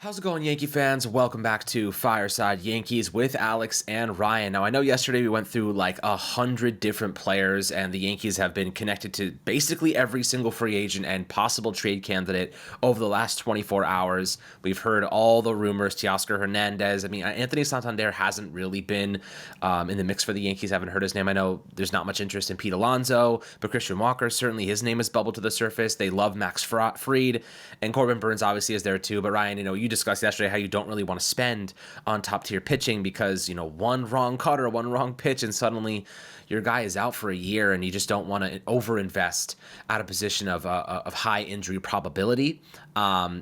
How's it going, Yankee fans? Welcome back to Fireside Yankees with Alex and Ryan. Now, I know yesterday we went through like 100 different players, and the Yankees have been connected to basically every single free agent and possible trade candidate over the last 24 hours. We've heard all the rumors. Teoscar Hernandez. I mean, Anthony Santander hasn't really been in the mix for the Yankees. I haven't heard his name. I know there's not much interest in Pete Alonso, but Christian Walker, certainly his name has bubbled to the surface. They love Max Fried, and Corbin Burns obviously is there too. But Ryan, you discussed yesterday how you don't really want to spend on top tier pitching because, one wrong cut or one wrong pitch and suddenly your guy is out for a year, and you just don't want to overinvest at a position of high injury probability.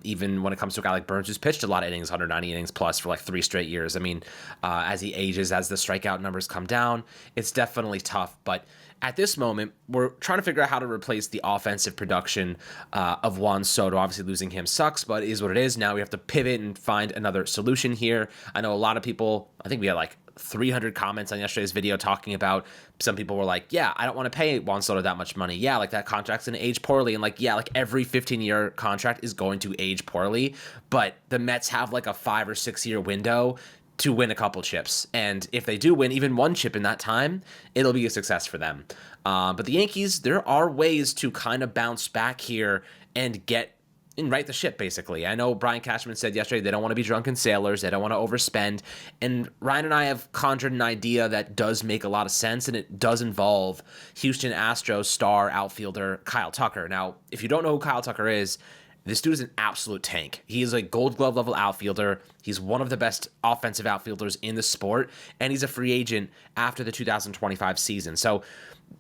Even when it comes to a guy like Burns, who's pitched a lot of innings, 190 innings plus for like 3 straight years. I mean, as he ages, as the strikeout numbers come down, it's definitely tough. But at this moment, we're trying to figure out how to replace the offensive production of Juan Soto. Obviously, losing him sucks, but it is what it is. Now we have to pivot and find another solution here. I know a lot of people, I think we had like 300 comments on yesterday's video talking about, some people were like, yeah, I don't want to pay Juan Soto that much money. Yeah, like that contract's going to age poorly. And like, yeah, like every 15-year contract is going to age poorly. But the Mets have like a 5 or 6 year window to win a couple chips. And if they do win even one chip in that time, it'll be a success for them. But the Yankees, there are ways to kind of bounce back here and right the ship, basically. I know Brian Cashman said yesterday they don't want to be drunken sailors. They don't want to overspend. And Ryan and I have conjured an idea that does make a lot of sense, and it does involve Houston Astros star outfielder Kyle Tucker. Now, if you don't know who Kyle Tucker is, this dude is an absolute tank. He is a Gold Glove level outfielder. He's one of the best offensive outfielders in the sport, and he's a free agent after the 2025 season. So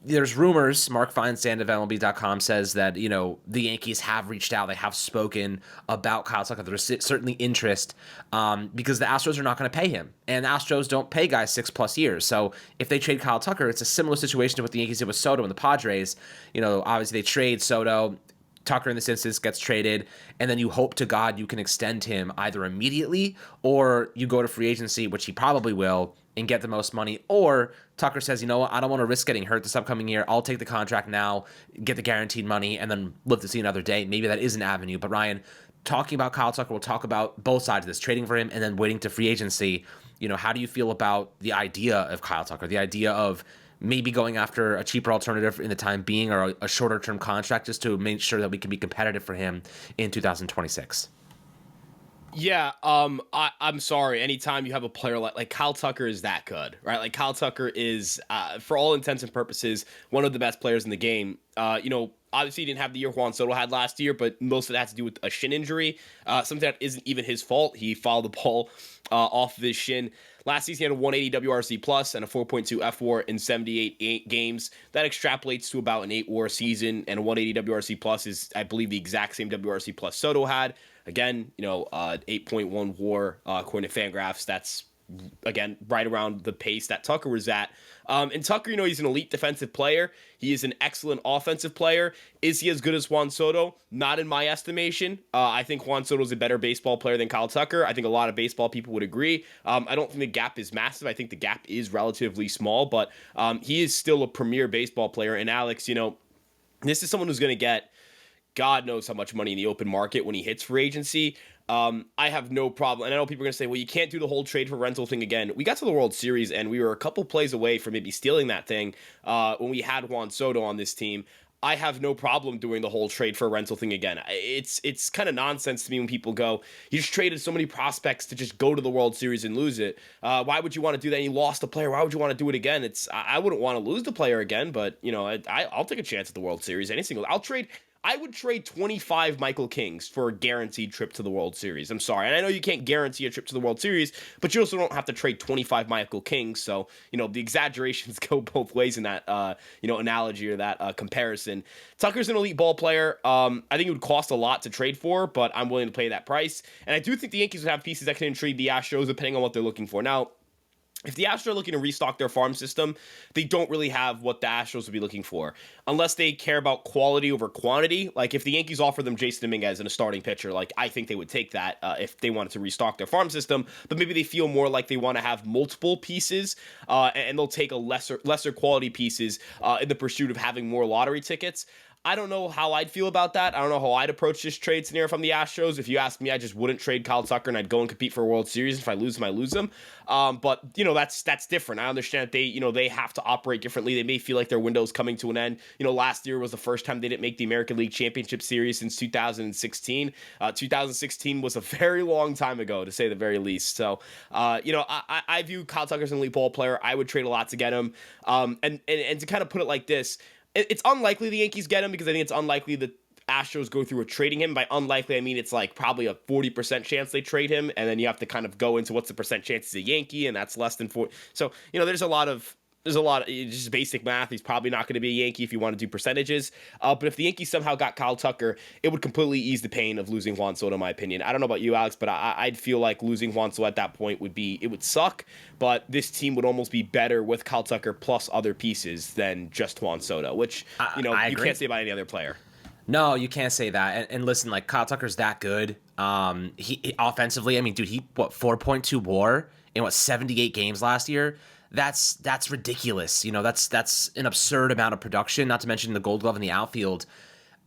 there's rumors. Mark Feinsand of MLB.com says that, the Yankees have reached out. They have spoken about Kyle Tucker. There's certainly interest because the Astros are not going to pay him. And the Astros don't pay guys 6+ years. So if they trade Kyle Tucker, it's a similar situation to what the Yankees did with Soto and the Padres. Obviously they trade Soto. Tucker in this instance gets traded, and then you hope to God you can extend him either immediately or you go to free agency, which he probably will, and get the most money. Or Tucker says, you know what, I don't want to risk getting hurt this upcoming year. I'll take the contract now, get the guaranteed money, and then live to see another day. Maybe that is an avenue. But Ryan, talking about Kyle Tucker, we'll talk about both sides of this, trading for him and then waiting to free agency. How do you feel about the idea of Kyle Tucker, the idea of maybe going after a cheaper alternative in the time being, or a shorter term contract, just to make sure that we can be competitive for him in 2026? Yeah, I'm sorry. Anytime you have a player like Kyle Tucker is that good, right? Like Kyle Tucker is, for all intents and purposes, one of the best players in the game. Obviously he didn't have the year Juan Soto had last year, but most of that has to do with a shin injury, something that isn't even his fault. He fouled the ball off of his shin. Last season, he had a 180 WRC plus and a 4.2 F WAR in 78 games. That extrapolates to about an 8 WAR season, and a 180 WRC plus is, I believe, the exact same WRC plus Soto had. Again, 8.1 WAR according to Fangraphs. That's, again, right around the pace that Tucker was at. And Tucker, he's an elite defensive player. He is an excellent offensive player. Is he as good as Juan Soto? Not in my estimation. I think Juan Soto is a better baseball player than Kyle Tucker. I think a lot of baseball people would agree. I don't think the gap is massive. I think the gap is relatively small, but he is still a premier baseball player. And Alex, this is someone who's going to get God knows how much money in the open market when he hits free agency. I have no problem. And I know people are going to say, well, you can't do the whole trade for rental thing again. We got to the World Series and we were a couple plays away from maybe stealing that thing when we had Juan Soto on this team. I have no problem doing the whole trade for rental thing again. It's kind of nonsense to me when people go, you just traded so many prospects to just go to the World Series and lose it. Why would you want to do that? And you lost a player. Why would you want to do it again? I wouldn't want to lose the player again, but I'll take a chance at the World Series. I would trade 25 Michael Kings for a guaranteed trip to the World Series. I'm sorry. And I know you can't guarantee a trip to the World Series, but you also don't have to trade 25 Michael Kings. So, the exaggerations go both ways in that, analogy or that comparison. Tucker's an elite ball player. I think it would cost a lot to trade for, but I'm willing to pay that price. And I do think the Yankees would have pieces that can intrigue the Astros depending on what they're looking for. Now, if the Astros are looking to restock their farm system, they don't really have what the Astros would be looking for. Unless they care about quality over quantity. Like, if the Yankees offer them Jason Dominguez and a starting pitcher, I think they would take that if they wanted to restock their farm system. But maybe they feel more like they want to have multiple pieces, and they'll take a lesser quality pieces in the pursuit of having more lottery tickets. I don't know how I'd feel about that. I don't know how I'd approach this trade scenario from the Astros. If you ask me, I just wouldn't trade Kyle Tucker, and I'd go and compete for a World Series. If I lose him, I lose him. But that's different. I understand that they have to operate differently. They may feel like their window's coming to an end. Last year was the first time they didn't make the American League Championship Series since 2016. 2016 was a very long time ago, to say the very least. So, I view Kyle Tucker as an elite ball player. I would trade a lot to get him. And to kind of put it like this. It's unlikely the Yankees get him because I think it's unlikely the Astros go through with trading him. By unlikely, I mean it's like probably a 40% chance they trade him, and then you have to kind of go into what's the percent chance he's a Yankee, and that's less than 40. So, there's a lot of just basic math. He's probably not going to be a Yankee if you want to do percentages. But if the Yankees somehow got Kyle Tucker, it would completely ease the pain of losing Juan Soto, in my opinion. I don't know about you, Alex, but I'd feel like losing Juan Soto at that point would suck. But this team would almost be better with Kyle Tucker plus other pieces than just Juan Soto, which you can't say about any other player. No, you can't say that. And listen, like Kyle Tucker's that good. He offensively, I mean, dude, he 4.2 WAR in 78 games last year. That's ridiculous. That's an absurd amount of production, not to mention the Gold Glove in the outfield.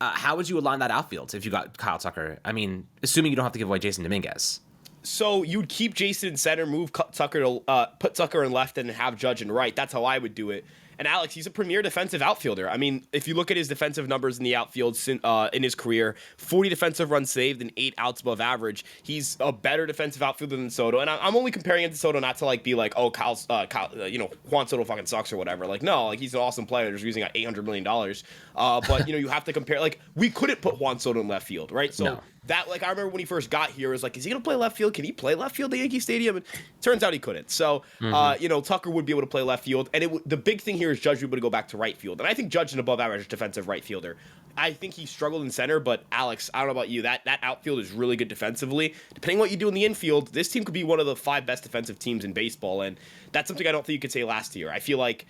How would you align that outfield if you got Kyle Tucker? I mean, assuming you don't have to give away Jason Dominguez. So you'd keep Jason in center, move Tucker to put Tucker in left, and have Judge in right. That's how I would do it. And Alex, he's a premier defensive outfielder. I mean, if you look at his defensive numbers in the outfield in his career, 40 defensive runs saved and 8 outs above average. He's a better defensive outfielder than Soto. And I'm only comparing him to Soto not to be like, oh, Kyle, Juan Soto fucking sucks or whatever. Like, no, like he's an awesome player. Just using $800 million. But you have to compare. Like, we couldn't put Juan Soto in left field, right? So. No. That, I remember when he first got here, it was like, is he going to play left field? Can he play left field at Yankee Stadium? And turns out he couldn't. So, Tucker would be able to play left field. And the big thing here is Judge would be able to go back to right field. And I think Judge is an above average defensive right fielder. I think he struggled in center, but Alex, I don't know about you, that outfield is really good defensively. Depending on what you do in the infield, this team could be one of the 5 best defensive teams in baseball. And that's something I don't think you could say last year. I feel like,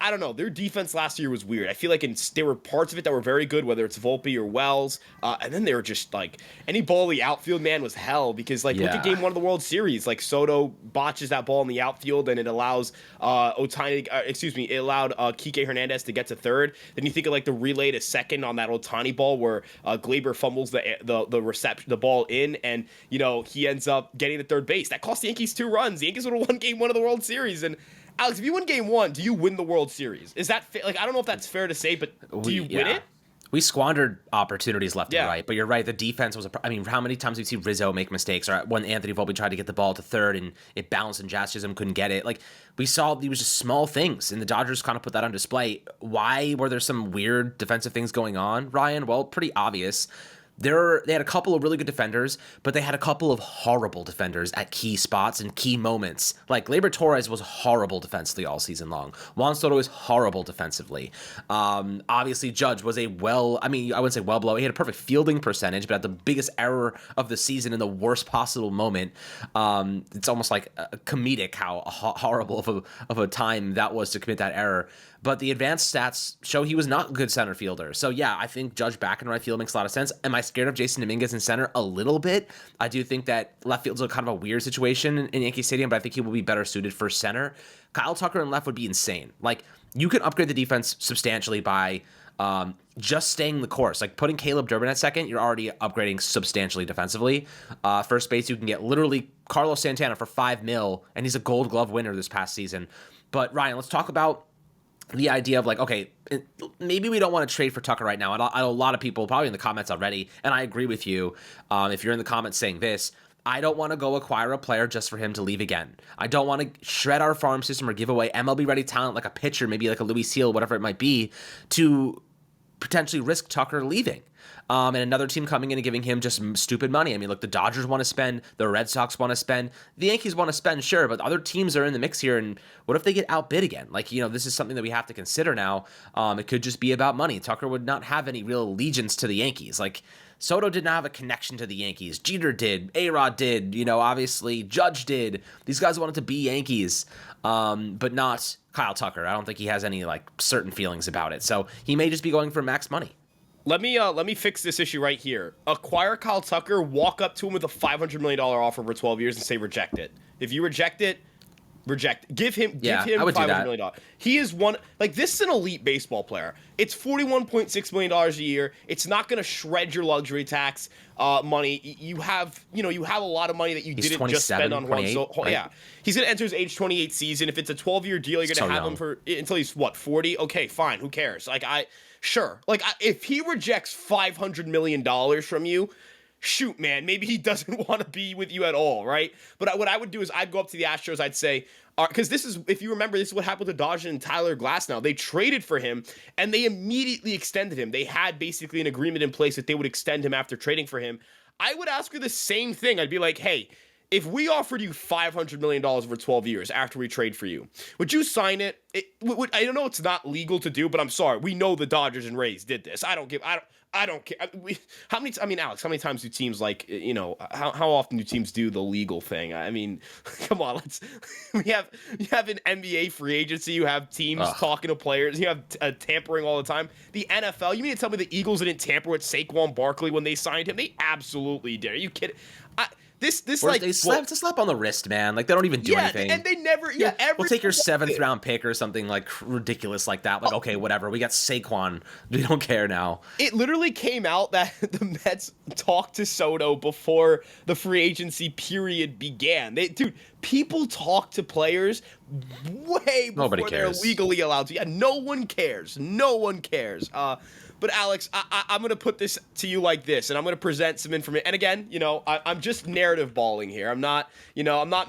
I don't know. Their defense last year was weird. I feel like there were parts of it that were very good, whether it's Volpe or Wells. And then they were just like, any ball in the outfield, man, was hell. Because, look at Game 1 of the World Series. Like, Soto botches that ball in the outfield, and it allows it allowed Kike Hernandez to get to third. Then you think of, the relay to second on that Ohtani ball where Glaber fumbles the ball in, and, he ends up getting to third base. That cost the Yankees 2 runs. The Yankees would have won Game 1 of the World Series, and Alex, if you win Game 1, do you win the World Series? Is that I don't know if that's fair to say, but do you win it? We squandered opportunities left and right, but you're right. The defense was how many times we see Rizzo make mistakes, or when Anthony Volpe tried to get the ball to third and it bounced and Jazz Chisholm couldn't get it. We saw these was just small things, and the Dodgers kind of put that on display. Why were there some weird defensive things going on, Ryan? Well, pretty obvious. They had a couple of really good defenders, but they had a couple of horrible defenders at key spots and key moments. Like, Gleyber Torres was horrible defensively all season long. Juan Soto is horrible defensively. Obviously, Judge was I wouldn't say well below. He had a perfect fielding percentage, but at the biggest error of the season in the worst possible moment. It's almost like comedic how horrible of a time that was to commit that error. But the advanced stats show he was not a good center fielder. So, yeah, I think Judge back in right field makes a lot of sense. Am I scared of Jason Dominguez in center? A little bit. I do think that left field's a kind of a weird situation in Yankee Stadium, but I think he will be better suited for center. Kyle Tucker in left would be insane. You can upgrade the defense substantially by just staying the course. Putting Caleb Durbin at second, you're already upgrading substantially defensively. First base, you can get literally Carlos Santana for $5 million, and he's a Gold Glove winner this past season. But, Ryan, let's talk about the idea of maybe we don't want to trade for Tucker right now. And a lot of people probably in the comments already, and I agree with you. If you're in the comments saying this, I don't want to go acquire a player just for him to leave again. I don't want to shred our farm system or give away MLB ready talent like a pitcher, maybe like a Louis Seal, whatever it might be, to potentially risk Tucker leaving. And another team coming in and giving him just stupid money. Look, the Dodgers want to spend, the Red Sox want to spend, the Yankees want to spend, sure, but other teams are in the mix here, and what if they get outbid again? This is something that we have to consider now. It could just be about money. Tucker would not have any real allegiance to the Yankees. Soto did not have a connection to the Yankees. Jeter did. A-Rod did. Obviously, Judge did. These guys wanted to be Yankees, but not Kyle Tucker. I don't think he has any, certain feelings about it. So he may just be going for max money. Let me fix this issue right here. Acquire Kyle Tucker, walk up to him with a $500 million offer for 12 years and say reject it. If you reject it, reject. Give him I would do $500 that. million. He is one, like, this is an elite baseball player. It's $41.6 million a year. It's not going to shred your luxury tax money. You have a lot of money that you didn't just spend on Juan Soto. Right? Yeah. He's going to enter his age 28 season. If it's a 12-year deal, you're going to have him for until he's 40? Okay, fine. Who cares? Like, sure. Like, if he rejects $500 million from you, shoot, man, maybe he doesn't want to be with you at all, right? But what I would do is I'd go up to the Astros, I'd say, because this is, if you remember, this is what happened to Dodger and Tyler Glasnow. They traded for him, and they immediately extended him. They had basically an agreement in place that they would extend him after trading for him. I would ask her the same thing. I'd be like, hey, if we offered you $500 million over 12 years after we trade for you, would you sign it? I don't know it's not legal to do, but I'm sorry. We know the Dodgers and Rays did this. I don't care. Alex, how many times do teams how often do teams do the legal thing? I mean, come on, you have an NBA free agency, you have teams talking to players, you have tampering all the time. The NFL, you mean to tell me the Eagles didn't tamper with Saquon Barkley when they signed him? They absolutely did. Are you kidding? They slap on the wrist, man. Like, they don't even do anything. And they never. We'll take your 7th round pick or something like ridiculous like that. Like, okay, whatever. We got Saquon. We don't care now. It literally came out that the Mets talked to Soto before the free agency period began. People talk to players way before they're legally allowed to. Yeah, no one cares. No one cares. But Alex, I'm going to put this to you like this, and I'm going to present some information. And again, I'm just narrative balling here. I'm not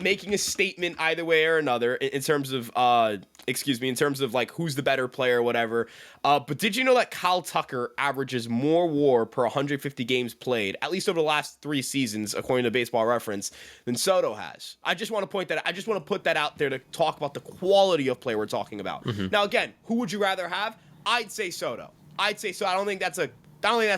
making a statement either way or another in terms of, in terms of like who's the better player or whatever. But did you know that Kyle Tucker averages more WAR per 150 games played, at least over the last 3 seasons, according to Baseball Reference, than Soto has? I just want to point that. I just want to put that out there to talk about the quality of play we're talking about. Mm-hmm. Now, again, who would you rather have? I'd say Soto. I don't think that's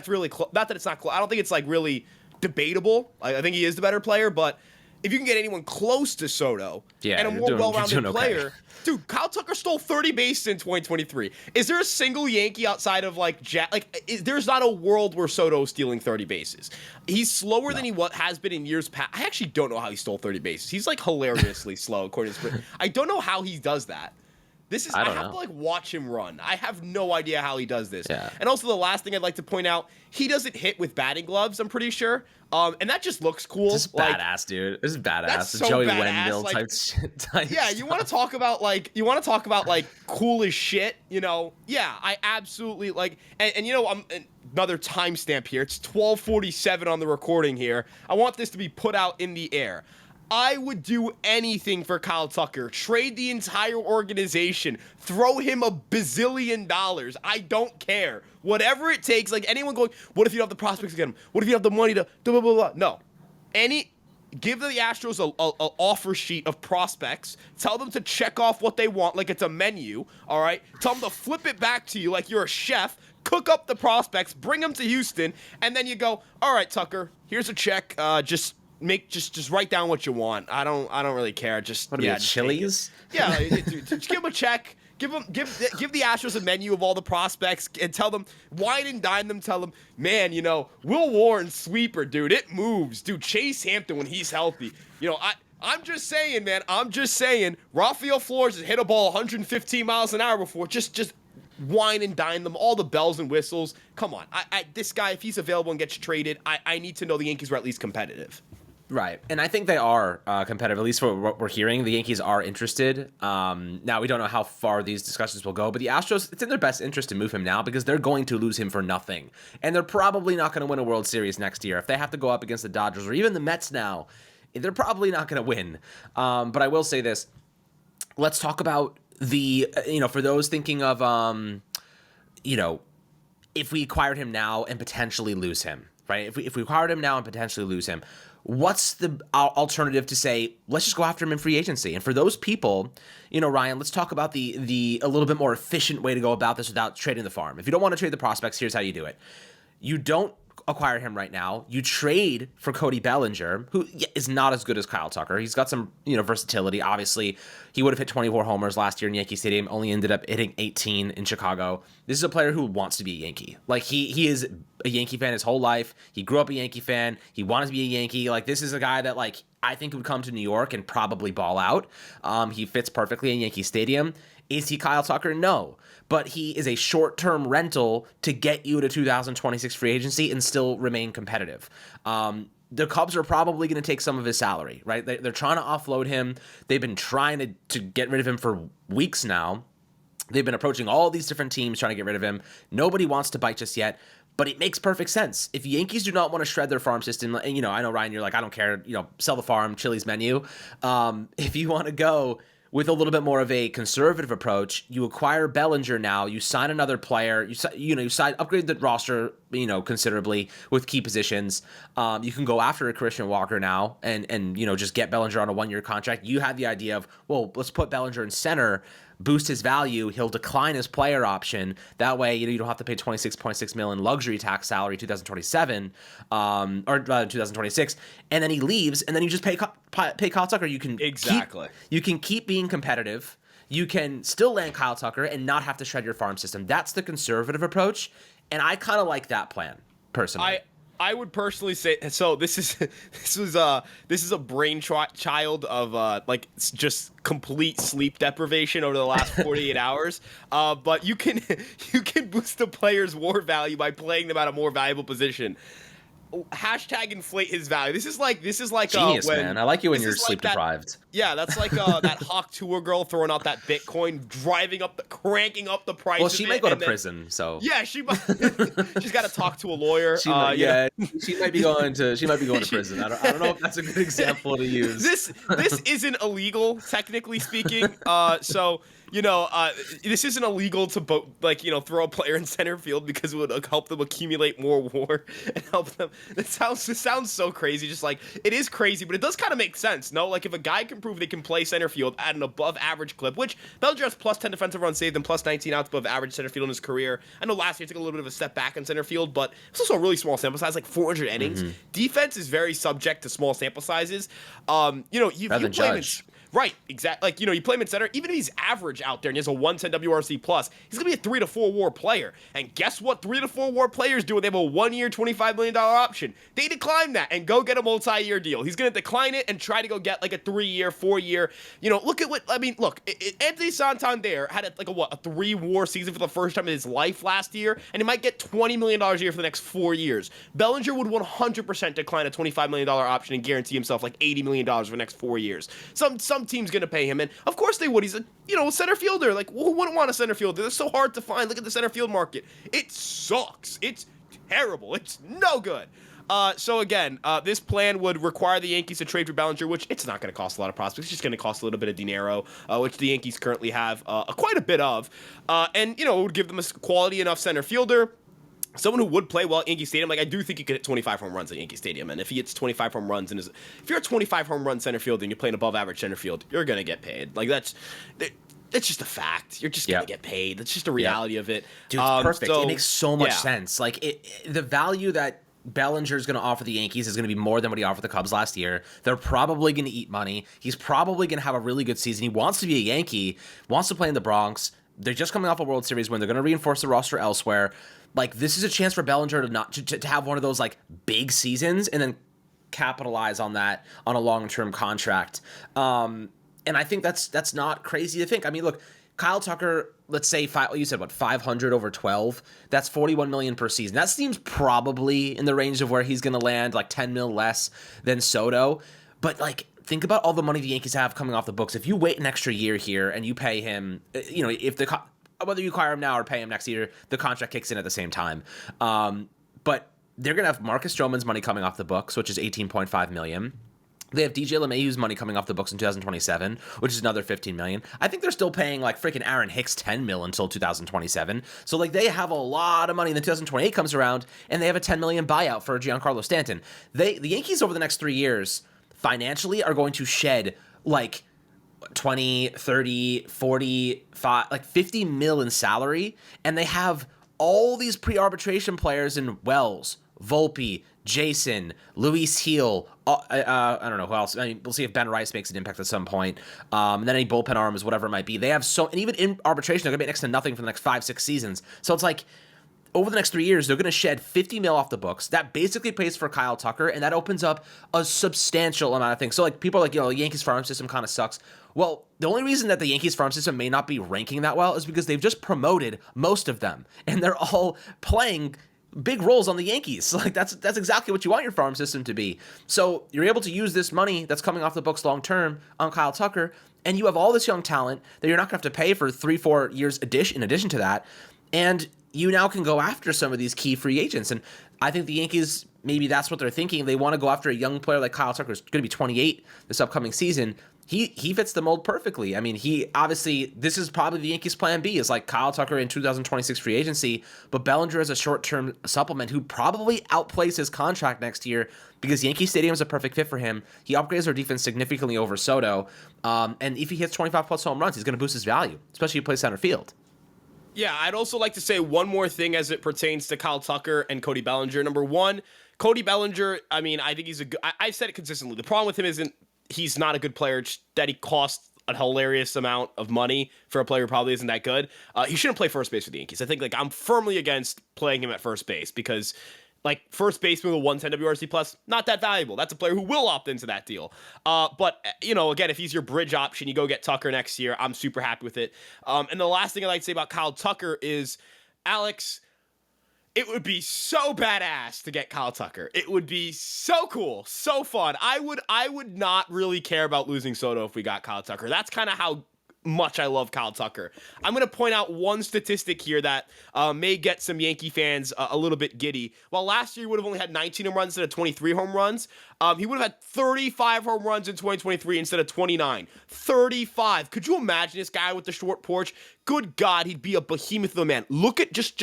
really not that it's not close. I don't think it's like really debatable. I think he is the better player, but if you can get anyone close to Soto and a more well-rounded player, dude, Kyle Tucker stole 30 bases in 2023. Is there a single Yankee outside of there's not a world where Soto's stealing 30 bases. He's slower than he has been in years past. I actually don't know how he stole 30 bases. He's like hilariously slow according to I don't know how he does that. I have to watch him run. I have no idea how he does this. Yeah. And also the last thing I'd like to point out, he doesn't hit with batting gloves, I'm pretty sure. And that just looks cool. This is badass, dude. This is badass. That's so Joey Wendell type shit. Yeah, you want to talk about cool as shit, Yeah, I absolutely and I'm another timestamp here. It's 12:47 on the recording here. I want this to be put out in the air. I would do anything for Kyle Tucker. Trade the entire organization. Throw him $1 bazillion. I don't care. Whatever it takes. Like anyone going, what if you have the prospects to get him? What if you have the money to blah, blah, blah. No. Give the Astros a offer sheet of prospects. Tell them to check off what they want like it's a menu. All right? Tell them to flip it back to you like you're a chef. Cook up the prospects. Bring them to Houston. And then you go, all right, Tucker, here's a check. Just write down what you want. I don't really care. Just Chili's? Yeah, just give them a check. Give the Astros a menu of all the prospects and tell them, wine and dine them. Tell them, man, Will Warren sweeper, dude. It moves, dude. Chase Hampton when he's healthy. I'm just saying, man. I'm just saying. Rafael Flores has hit a ball 115 miles an hour before. Just wine and dine them, all the bells and whistles. Come on, this guy, if he's available and gets traded, I need to know the Yankees were at least competitive. Right, and I think they are competitive, at least for what we're hearing. The Yankees are interested. Now, we don't know how far these discussions will go, but the Astros, it's in their best interest to move him now because they're going to lose him for nothing. And they're probably not going to win a World Series next year. If they have to go up against the Dodgers or even the Mets now, they're probably not going to win. But I will say this. Let's talk about for those thinking of, if we acquired him now and potentially lose him, right? If we acquired him now and potentially lose him, what's the alternative to say, let's just go after him in free agency? And for those people, Ryan, let's talk about the a little bit more efficient way to go about this without trading the farm. If you don't want to trade the prospects, here's how you do it. You don't acquire him right now. You trade for Cody Bellinger, who is not as good as Kyle Tucker. He's got some, versatility. Obviously, he would have hit 24 homers last year in Yankee Stadium, only ended up hitting 18 in Chicago. This is a player who wants to be a Yankee. Like, he is a Yankee fan his whole life. He grew up a Yankee fan. He wanted to be a Yankee. Like, this is a guy that, like, I think would come to New York and probably ball out. He fits perfectly in Yankee Stadium. Is he Kyle Tucker? No. But he is a short-term rental to get you to 2026 free agency and still remain competitive. The Cubs are probably going to take some of his salary, right? They're trying to offload him. They've been trying to get rid of him for weeks now. They've been approaching all these different teams trying to get rid of him. Nobody wants to bite just yet, but it makes perfect sense. If Yankees do not want to shred their farm system, and, you know, I know, Ryan, you're like, I don't care, you know, sell the farm, Chili's menu. If you want to go with a little bit more of a conservative approach, you acquire Bellinger now, you sign another player, you upgrade the roster, you know, considerably with key positions. You can go after a Christian Walker now and you know, just get Bellinger on a 1-year contract. You had the idea of, well, let's put Bellinger in center, boost his value. He'll decline his player option. That way, you know, you don't have to pay $26.6 million luxury tax salary 2027 or 2026, and then he leaves, and then you just pay Kyle Tucker. You can keep being competitive. You can still land Kyle Tucker and not have to shred your farm system. That's the conservative approach, and I kind of like that plan personally. I would personally say so. This is a brainchild of like just complete sleep deprivation over the last 48 hours. But you can boost the player's WAR value by playing them at a more valuable position. Hashtag inflate his value. This is like genius, man. I like you when you're sleep deprived. Yeah, that's like that Hawk Tour girl throwing out that Bitcoin, cranking up the price. Well, she might go to prison, so yeah, she might. She's got to talk to a lawyer. She might be going to prison. I don't know if that's a good example to use. This isn't illegal, technically speaking. So. You know, this isn't illegal to throw a player in center field because it would help them accumulate more WAR and help them. It sounds so crazy. Just like, it is crazy, but it does kind of make sense. No, like if a guy can prove they can play center field at an above average clip, which Bellinger has plus 10 defensive runs saved and plus 19 outs above average center field in his career. I know last year he took a little bit of a step back in center field, but it's also a really small sample size, like 400 innings. Mm-hmm. Defense is very subject to small sample sizes. You know, you play Judge. Right, exactly. Like, you know, you play him in center, even if he's average out there and he has a 110 WRC plus, he's going to be a 3 to 4 WAR player. And guess what 3 to 4 WAR players do when they have a 1-year, $25 million option? They decline that and go get a multi-year deal. He's going to decline it and try to go get like a 3-year, 4-year. You know, look, Anthony Santander had a 3-WAR season for the first time in his life last year, and he might get $20 million a year for the next 4 years. Bellinger would 100% decline a $25 million option and guarantee himself like $80 million for the next 4 years. Some team's going to pay him, and of course they would. He's a center fielder. Like, who wouldn't want a center fielder? They're so hard to find. Look at the center field market. It sucks. It's terrible. It's no good. So again, this plan would require the Yankees to trade for Bellinger, which it's not going to cost a lot of prospects. It's just going to cost a little bit of dinero, which the Yankees currently have quite a bit of. And, it would give them a quality enough center fielder. Someone who would play well at Yankee Stadium, like I do think you could hit 25 home runs at Yankee Stadium, and if he hits 25 home runs, if you're a 25 home run center field and you're playing above average center field, you're gonna get paid. Like that's just a fact. You're just gonna get paid. That's just the reality of it. Dude, perfect. It makes so much sense. Like the value that Bellinger is going to offer the Yankees is going to be more than what he offered the Cubs last year. They're probably going to eat money. He's probably going to have a really good season. He wants to be a Yankee, wants to play in the Bronx. They're just coming off a World Series win. They're going to reinforce the roster elsewhere. Like, this is a chance for Bellinger to have one of those, like, big seasons and then capitalize on that on a long-term contract. And I think that's not crazy to think. I mean, look, Kyle Tucker, let's say, 500 over 12. That's $41 million per season. That seems probably in the range of where he's going to land, like $10 million less than Soto. But, like, think about all the money the Yankees have coming off the books. If you wait an extra year here and you pay him, whether you acquire him now or pay him next year, the contract kicks in at the same time. But they're going to have Marcus Stroman's money coming off the books, which is $18.5 million. They have DJ LeMahieu's money coming off the books in 2027, which is another $15 million. I think they're still paying like freaking Aaron Hicks $10 million until 2027. So like they have a lot of money. Then 2028 comes around and they have a $10 million buyout for Giancarlo Stanton. The Yankees over the next 3 years financially are going to shed like 20, 30, 40, like 50 mil in salary, and they have all these pre-arbitration players in Wells, Volpe, Jason, Luis Heel. I don't know who else. I mean, we'll see if Ben Rice makes an impact at some point. And then any bullpen arms, whatever it might be. They have and even in arbitration, they're going to be next to nothing for the next 5-6 seasons. So it's like, over the next 3 years, they're going to shed 50 mil off the books. That basically pays for Kyle Tucker, and that opens up a substantial amount of things. So, like, people are like, the Yankees farm system kind of sucks. Well, the only reason that the Yankees farm system may not be ranking that well is because they've just promoted most of them, and they're all playing big roles on the Yankees. Like, that's exactly what you want your farm system to be. So you're able to use this money that's coming off the books long term on Kyle Tucker, and you have all this young talent that you're not going to have to pay for 3-4 years in addition to that. And you now can go after some of these key free agents. And I think the Yankees, maybe that's what they're thinking. They want to go after a young player like Kyle Tucker, who's going to be 28 this upcoming season. He fits the mold perfectly. I mean, this is probably the Yankees' plan B, is like Kyle Tucker in 2026 free agency, but Bellinger as a short-term supplement who probably outplays his contract next year because Yankee Stadium is a perfect fit for him. He upgrades their defense significantly over Soto. And if he hits 25-plus home runs, he's going to boost his value, especially if he plays center field. Yeah, I'd also like to say one more thing as it pertains to Kyle Tucker and Cody Bellinger. Number one, Cody Bellinger, I mean, I think he's I've said it consistently. The problem with him isn't he's not a good player, just that he costs a hilarious amount of money for a player who probably isn't that good. He shouldn't play first base for the Yankees. I think, like, I'm firmly against playing him at first base because, like, first baseman with a 110 WRC plus, not that valuable. That's a player who will opt into that deal. But, again, if he's your bridge option, you go get Tucker next year. I'm super happy with it. And the last thing I'd like to say about Kyle Tucker is, Alex, it would be so badass to get Kyle Tucker. It would be so cool, so fun. I would not really care about losing Soto if we got Kyle Tucker. That's kind of how much I love Kyle Tucker. I'm going to point out one statistic here that may get some Yankee fans a little bit giddy. While last year he would have only had 19 home runs instead of 23 home runs, he would have had 35 home runs in 2023 instead of 29. 35. Could you imagine this guy with the short porch? Good God, he'd be a behemoth of a man. Look at just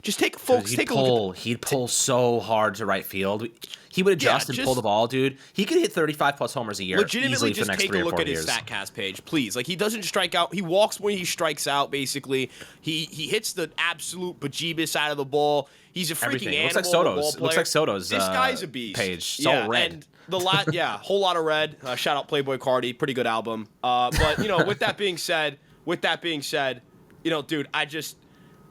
take folks. Take a look. He'd pull so hard to right field. He would adjust and pull the ball, dude. He could hit 35-plus homers a year. Legitimately, just for the next take 3 a or look 4 at his years. StatCast page, please. Like, he doesn't strike out. He walks when he strikes out, basically. He hits the absolute bejeebus out of the ball. He's a freaking Everything. animal. Looks like Soto's This guy's a beast. Page. It's all red. And whole lot of red. Shout out Playboy Cardi. Pretty good album. But, with that being said, dude,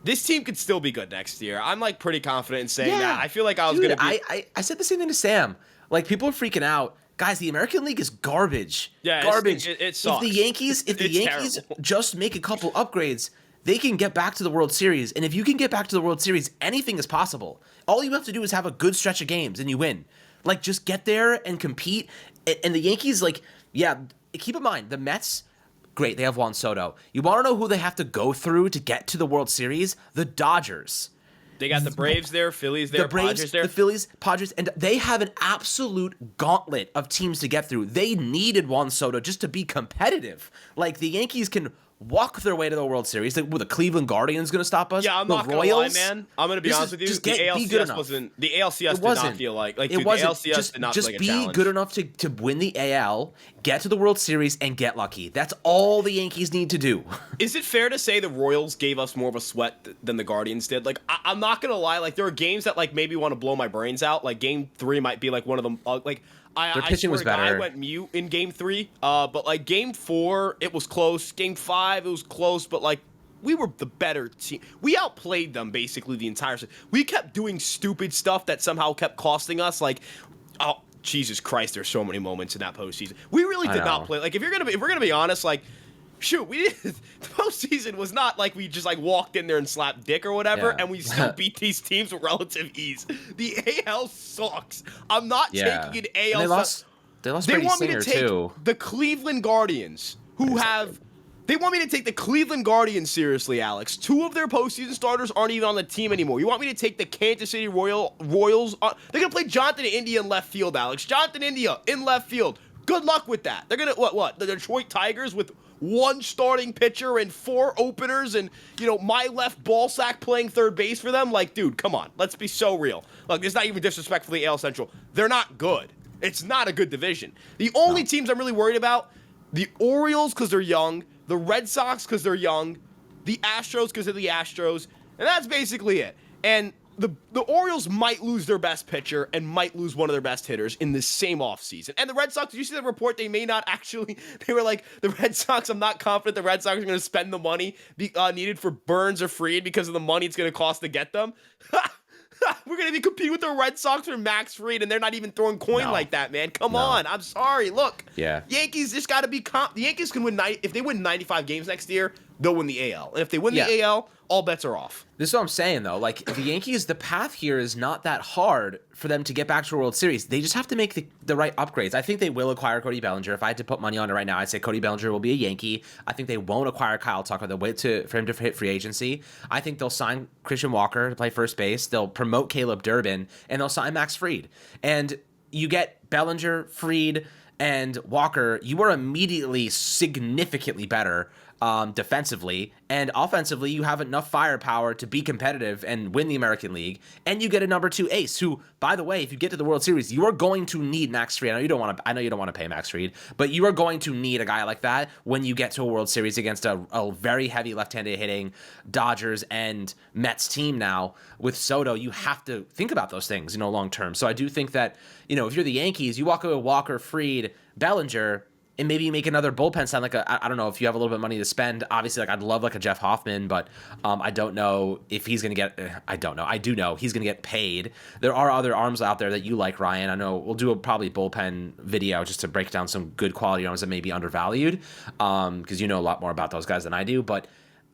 this team could still be good next year. I'm, like, pretty confident in saying that. I feel like I was going to be... I said the same thing to Sam. Like, people are freaking out. Guys, the American League is garbage. Yeah, garbage. It sucks. If the Yankees just make a couple upgrades, they can get back to the World Series. And if you can get back to the World Series, anything is possible. All you have to do is have a good stretch of games and you win. Like, just get there and compete. And the Yankees, like, keep in mind, the Mets... Great, they have Juan Soto. You want to know who they have to go through to get to the World Series? The Dodgers. They got the Braves there, Phillies there, the Braves, Padres there. The Phillies, Padres, and they have an absolute gauntlet of teams to get through. They needed Juan Soto just to be competitive. Like, the Yankees can walk their way to the World Series. Will the Cleveland Guardians going to stop us? Yeah, I'm not going to lie, man. I'm going to be honest with you. The ALCS did not feel like the ALCS did not feel like a challenge. Just be good enough to win the AL, get to the World Series, and get lucky. That's all the Yankees need to do. Is it fair to say the Royals gave us more of a sweat than the Guardians did? Like, I'm not going to lie. Like, there are games that, like, maybe want to blow my brains out. Like, Game 3 might be, like, one of them. Their pitching was better. I went mute in Game 3, but, like, Game 4, it was close. Game 5, it was close, but, like, we were the better team. We outplayed them basically the entire season. We kept doing stupid stuff that somehow kept costing us. Like, oh, Jesus Christ, there's so many moments in that postseason. We really did not play. Like, if we're gonna be honest, like, shoot, the postseason was not like we just, like, walked in there and slapped dick or whatever, and we still beat these teams with relative ease. The AL sucks. I'm not taking an AL. They lost Brady Singer, too. The Cleveland Guardians, they want me to take the Cleveland Guardians seriously, Alex. 2 of their postseason starters aren't even on the team anymore. You want me to take the Kansas City Royals? They're going to play Jonathan India in left field, Alex. Jonathan India in left field. Good luck with that. They're going to, what? The Detroit Tigers with 1 starting pitcher and 4 openers and, my left ball sack playing third base for them? Like, dude, come on. Let's be so real. Look, it's not even disrespectfully AL Central. They're not good. It's not a good division. The only teams I'm really worried about, the Orioles because they're young, the Red Sox because they're young, the Astros because they're the Astros, and that's basically it. And the Orioles might lose their best pitcher and might lose one of their best hitters in the same offseason. And the Red Sox, did you see the report? They may not actually, they were like, the Red Sox, I'm not confident the Red Sox are going to spend the money needed for Burns or Fried because of the money it's going to cost to get them. We're going to be competing with the Red Sox for Max Fried, and they're not even throwing coin like that, man. Come on. I'm sorry. Look. Yeah. Yankees just got to be the Yankees can win if they win 95 games next year, they'll win the AL. And if they win the AL, all bets are off. This is what I'm saying, though. Like, the Yankees, the path here is not that hard for them to get back to a World Series. They just have to make the right upgrades. I think they will acquire Cody Bellinger. If I had to put money on it right now, I'd say Cody Bellinger will be a Yankee. I think they won't acquire Kyle Tucker. They'll wait for him to hit free agency. I think they'll sign Christian Walker to play first base. They'll promote Caleb Durbin, and they'll sign Max Fried. And you get Bellinger, Fried, and Walker. You are immediately significantly better defensively, and offensively you have enough firepower to be competitive and win the American League, and you get a number 2 ace who, by the way, if you get to the World Series, you are going to need Max Fried. I know you don't want to pay Max Fried, but you are going to need a guy like that when you get to a World Series against a very heavy left-handed hitting Dodgers and Mets team now with Soto. You have to think about those things, long term. So I do think that, if you're the Yankees, you walk away with Walker, Fried, Bellinger, and maybe you make another bullpen sign, like I don't know if you have a little bit of money to spend. Obviously, like I'd love like a Jeff Hoffman, but I don't know if he's going to get, I don't know. I do know he's going to get paid. There are other arms out there that you like, Ryan. I know we'll do a probably bullpen video just to break down some good quality arms that may be undervalued because you know a lot more about those guys than I do. But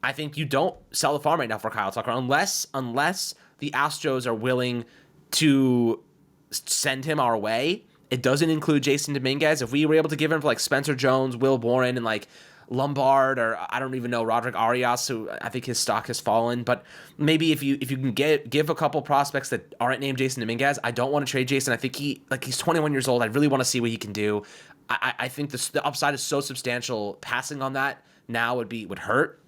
I think you don't sell the farm right now for Kyle Tucker unless the Astros are willing to send him our way. It doesn't include Jason Dominguez. If we were able to give him for like Spencer Jones, Will Warren, and like Lombard, or I don't even know, Roderick Arias, who I think his stock has fallen. But maybe if you can give a couple prospects that aren't named Jason Dominguez, I don't want to trade Jason. I think he's 21 years old. I really want to see what he can do. I think the upside is so substantial. Passing on that now would hurt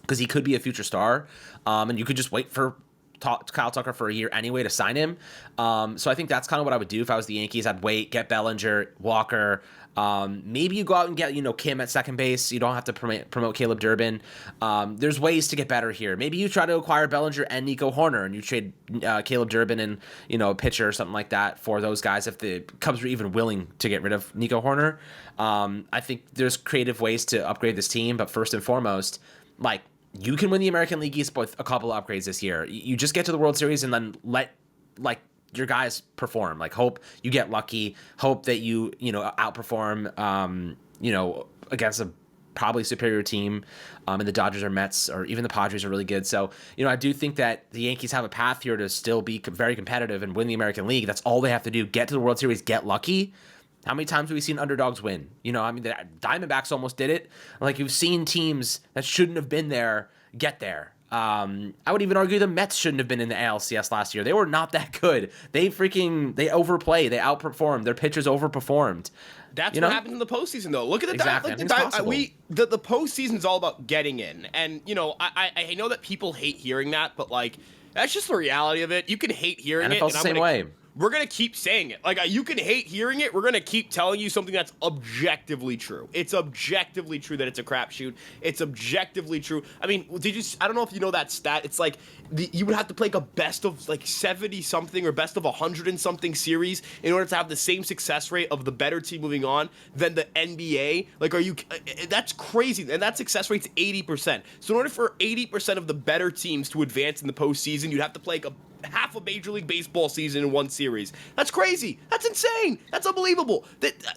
because he could be a future star, and you could just wait for Kyle Tucker for a year anyway to sign him. So I think that's kind of what I would do if I was the Yankees. I'd wait, get Bellinger, Walker. Maybe you go out and get, Kim at second base. You don't have to promote Caleb Durbin. There's ways to get better here. Maybe you try to acquire Bellinger and Nico Horner and you trade Caleb Durbin and, a pitcher or something like that for those guys if the Cubs are even willing to get rid of Nico Horner. I think there's creative ways to upgrade this team, but first and foremost, you can win the American League East with a couple of upgrades this year. You just get to the World Series and then let your guys perform. Hope you get lucky. Hope that you outperform against a probably superior team. And the Dodgers or Mets or even the Padres are really good. So I do think that the Yankees have a path here to still be very competitive and win the American League. That's all they have to do. Get to the World Series. Get lucky. How many times have we seen underdogs win? The Diamondbacks almost did it. You've seen teams that shouldn't have been there get there. I would even argue the Mets shouldn't have been in the ALCS last year. They were not that good. They overplayed. They outperformed. Their pitchers overperformed. That's what happens in the postseason, though. Look at the exactly. The postseason is all about getting in, and I know that people hate hearing that, but that's just the reality of it. You can hate hearing it. NFL's the same way. We're going to keep saying it. You can hate hearing it. We're going to keep telling you something that's objectively true. It's objectively true that it's a crapshoot. It's objectively true. I mean, I don't know if you know that stat. It's you would have to play a best of 70-something or best of 100-and-something series in order to have the same success rate of the better team moving on than the NBA. That's crazy. And that success rate's 80%. So in order for 80% of the better teams to advance in the postseason, you'd have to play half a Major League Baseball season in one series. That's crazy. That's insane. That's unbelievable.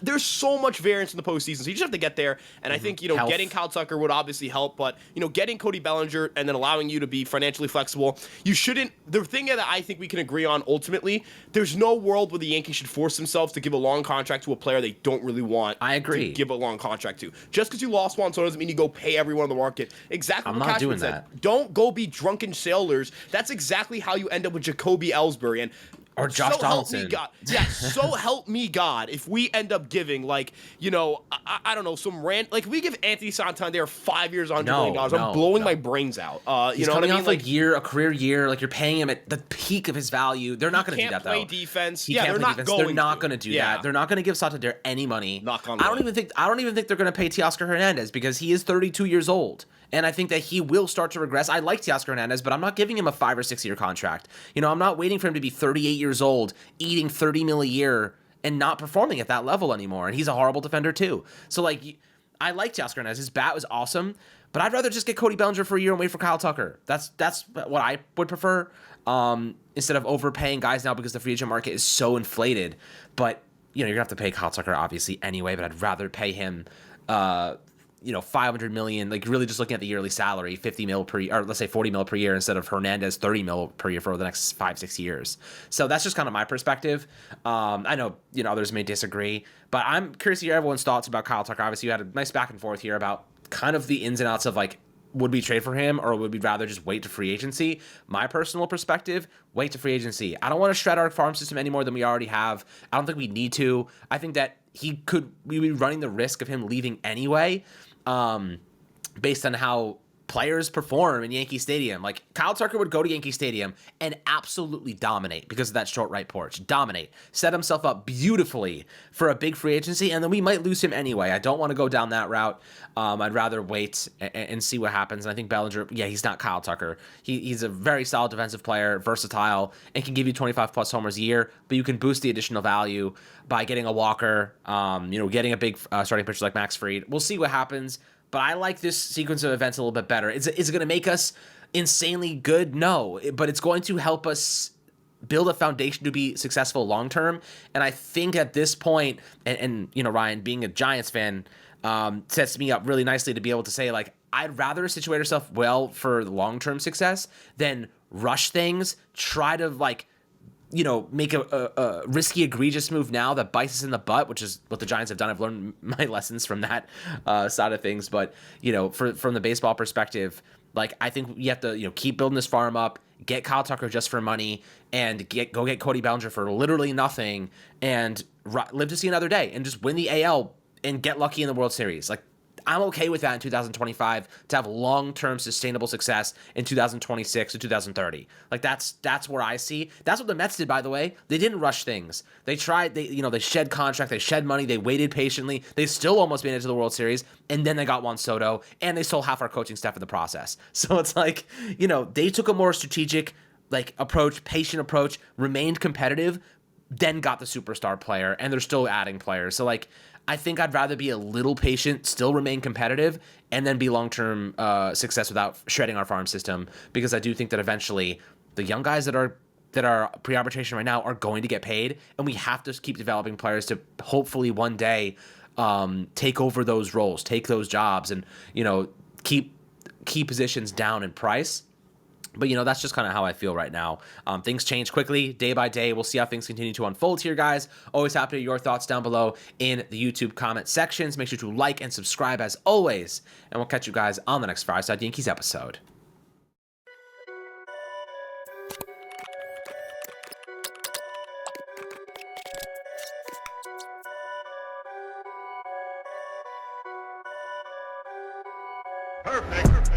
There's so much variance in the postseason, so you just have to get there. And I think, getting Kyle Tucker would obviously help, but, getting Cody Bellinger and then allowing you to be financially flexible, you shouldn't. The thing that I think we can agree on ultimately, there's no world where the Yankees should force themselves to give a long contract to a player they don't really want I agree. to give a long contract to. Just because you lost Juan Soto doesn't mean you go pay everyone on the market. Exactly what Cashman said. Don't go be drunken sailors. That's exactly how you end up with Jacoby Ellsbury or Josh Donaldson. Help me God. Yeah, so help me God. If we end up giving I don't know, some rant, we give Anthony Santander 5 years, $100 million. I'm blowing my brains out. He's coming off a career year. You're paying him at the peak of his value. They're not going to do that though. Can't play defense. They're not going to do that. They're not going to give Santander any money. Knock on wood. I don't even think they're going to pay Teoscar Hernandez because he is 32 years old And I think that he will start to regress. I like Teoscar Hernandez, but I'm not giving him a 5 or 6 year contract. You know, I'm not waiting for him to be 38 years old, eating 30 mil a year and not performing at that level anymore. And he's a horrible defender too. So like, I like Teoscar Hernandez. His bat was awesome, but I'd rather just get Cody Bellinger for a year and wait for Kyle Tucker. That's what I would prefer, instead of overpaying guys now because the free agent market is so inflated. But you know, you're gonna have to pay Kyle Tucker obviously anyway. But I'd rather pay him, you know, 500 million, like really just looking at the yearly salary, 50 mil per year, or let's say 40 mil per year instead of Hernandez 30 mil per year for the next 5-6 years. So that's just kind of my perspective. I know, you know, others may disagree, but I'm curious to hear everyone's thoughts about Kyle Tucker. Obviously, you had a nice back and forth here about kind of the ins and outs of like, would we trade for him or would we rather just wait to free agency? My personal perspective, wait to free agency. I don't want to shred our farm system any more than we already have. I don't think we need to. I think that we'd be running the risk of him leaving anyway, based on how players perform in Yankee Stadium. Like, Kyle Tucker would go to Yankee Stadium and absolutely dominate because of that short right porch. Dominate. Set himself up beautifully for a big free agency, and then we might lose him anyway. I don't want to go down that route. I'd rather wait and see what happens. And I think Bellinger, yeah, he's not Kyle Tucker. He's a very solid defensive player, versatile, and can give you 25-plus homers a year, but you can boost the additional value by getting a walker, you know, getting a big starting pitcher like Max Fried. We'll see what happens. But I like this sequence of events a little bit better. Is it going to make us insanely good? No, but it's going to help us build a foundation to be successful long term. And I think at this point, and you know, Ryan, being a Giants fan, sets me up really nicely to be able to say, like, I'd rather situate ourselves well for long term success than rush things, try to like, you know, make a risky, egregious move now that bites us in the butt, which is what the Giants have done. I've learned my lessons from that side of things. But, you know, from the baseball perspective, like, I think you have to, you know, keep building this farm up, get Kyle Tucker just for money, and go get Cody Bellinger for literally nothing, and live to see another day, and just win the AL and get lucky in the World Series. Like, I'm okay with that in 2025 to have long-term sustainable success in 2026 to 2030. Like, that's where I see. That's what the Mets did, by the way. They didn't rush things. They tried, they shed contract, they shed money, they waited patiently. They still almost made it to the World Series, and then they got Juan Soto, and they sold half our coaching staff in the process. So it's like, you know, they took a more strategic, like, approach, patient approach, remained competitive, then got the superstar player, and they're still adding players. So, like, I think I'd rather be a little patient, still remain competitive, and then be long-term success without shredding our farm system, because I do think that eventually the young guys that are pre-arbitration right now are going to get paid, and we have to keep developing players to hopefully one day take over those roles, take those jobs, and, you know, keep key positions down in price. But, you know, that's just kind of how I feel right now. Things change quickly, day by day. We'll see how things continue to unfold here, guys. Always happy to hear your thoughts down below in the YouTube comment sections. Make sure to like and subscribe as always. And we'll catch you guys on the next Fireside Yankees episode. Perfect.